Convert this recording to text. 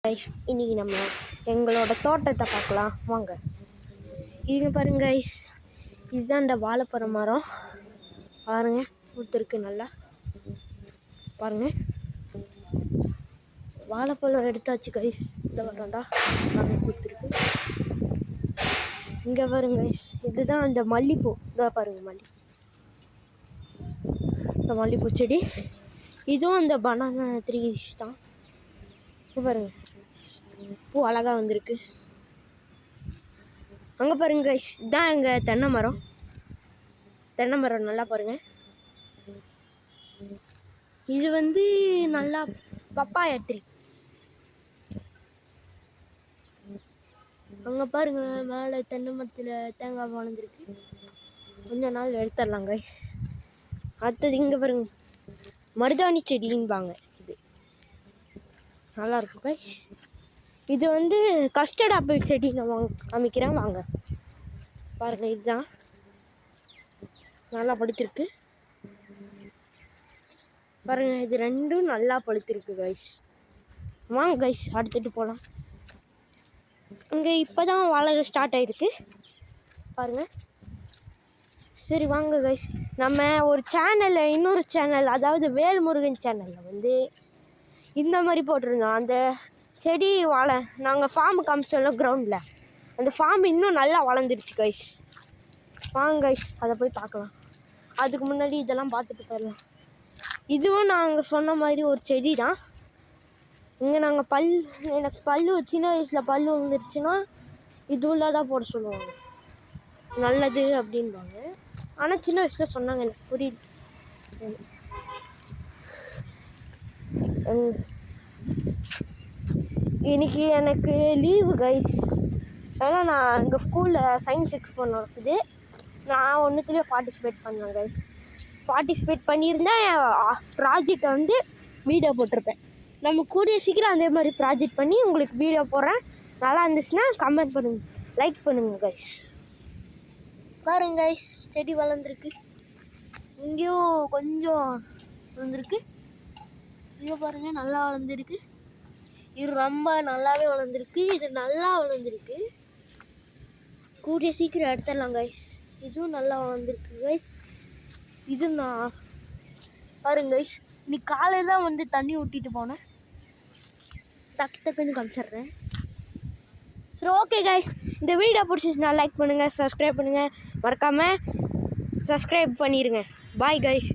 Guys, இன்னைக்கு நம்ம எங்களோட தோட்டத்தை பார்க்கலாம் வாங்க. இங்க பாருங்க கைஸ், இதுதான் இந்த வாழைப்பழ மரம். பாருங்க பூத்திருக்கு நல்லா. பாருங்க வாழைப்பழம் எடுத்தாச்சு கைஸ். இந்த வரண்டா பாருங்க பூத்திருக்கு. இங்க பாருங்க கைஸ், இதுதான் இந்த மல்லிப்பூ. இதை பாருங்க இந்த மல்லிப்பூ செடி. இதுவும் அந்த பனானா ட்ரீஸ் தான். பாருங்க பூ அழகா வந்திருக்கு. அங்கே பாருங்க கைஸ், இதுதான் எங்கள் தென்னை மரம் நல்லா பாருங்க. இது நல்லா பப்பாயா ட்ரீ. அங்கே பாருங்க மேலே தென்னை மரத்தில் தேங்காய் வளர்ந்துருக்கு. கொஞ்ச நாள் எடுத்துடலாம் கைஸ். அடுத்தது இங்கே பாருங்க மருதாணி செடின்பாங்க. இது நல்லா இருக்கும் கைஸ். இது கஸ்டர்ட் ஆப்பிள் செடி நான் காமிக்கிறேன் வாங்க. பாருங்கள் இதுதான் நல்லா பழுத்திருக்கு. பாருங்கள் இது ரெண்டும் நல்லா பழுத்திருக்கு கைஸ். வாங்க கைஸ் அடுத்துட்டு போகலாம். இங்கே இப்போ தான் வளர ஸ்டார்ட் ஆகிருக்கு பாருங்கள். சரி வாங்க கைஸ், நம்ம ஒரு சேனலில் இன்னொரு சேனல், அதாவது வேல்முருகன் சேனலில் இந்த மாதிரி போட்டிருந்தோம். அந்த செடி வாழை நாங்கள் ஃபார்மு காமிச்சோம்ல கிரவுண்டில், அந்த ஃபார்ம் இன்னும் நல்லா வளர்ந்துருச்சு கைஸ். வாங்க கைஸ் அதை போய் பார்க்கலாம். அதுக்கு முன்னாடி இதெல்லாம் பார்த்துட்டு போயிடலாம். இதுவும் நாங்கள் சொன்ன மாதிரி ஒரு செடி தான். இங்கே நாங்கள் எனக்கு சின்ன வயசில் பல் வந்துருச்சுன்னா இது உள்ளதான் போட சொல்லுவாங்க, நல்லது அப்படின்பாங்க. ஆனால் சின்ன வயசில் சொன்னாங்க, எனக்கு புரியுது. இன்னைக்கு எனக்கு லீவு கைஸ். ஏன்னா நான் எங்கள் ஸ்கூலில் சயின்ஸ் எக்ஸ்போ நடக்குது. நான் ஒன்றுத்துலேயே பார்ட்டிசிபேட் பண்ணேன் கைஸ். பார்ட்டிசிபேட் பண்ணியிருந்தேன். ப்ராஜெக்டை வீடியோ போட்டிருப்பேன். நம்ம கூடிய சீக்கிரம் அதே மாதிரி ப்ராஜெக்ட் பண்ணி உங்களுக்கு வீடியோ போடுறேன். நல்லா இருந்துச்சுன்னா கமெண்ட் பண்ணுங்கள், லைக் பண்ணுங்கள் கைஸ். பாருங்க கைஸ், செடி வளர்ந்துருக்கு. இங்கேயும் கொஞ்சம் வளர்ந்துருக்கு. இங்கே பாருங்கள் நல்லா வளர்ந்துருக்கு. இது ரொம்ப நல்லாவே வளர்ந்துருக்கு. இது நல்லா வளர்ந்துருக்கு. கூடிய சீக்கிரம் எடுத்துடலாம் கைஸ். இதுவும் நல்லா வளர்ந்துருக்கு கைஸ். இது நான் பாருங்க கைஸ், இன்னைக்கு காலையில் தான் தண்ணி ஊட்டிட்டு போனேன். டக்குன்னு காமிச்சிட்றேன். சரி ஓகே கைஸ், இந்த வீடியோ பிடிச்சிச்சுன்னா லைக் பண்ணுங்கள், சப்ஸ்கிரைப் பண்ணுங்கள். மறக்காமல் சப்ஸ்கிரைப் பண்ணிடுங்க. Bye guys.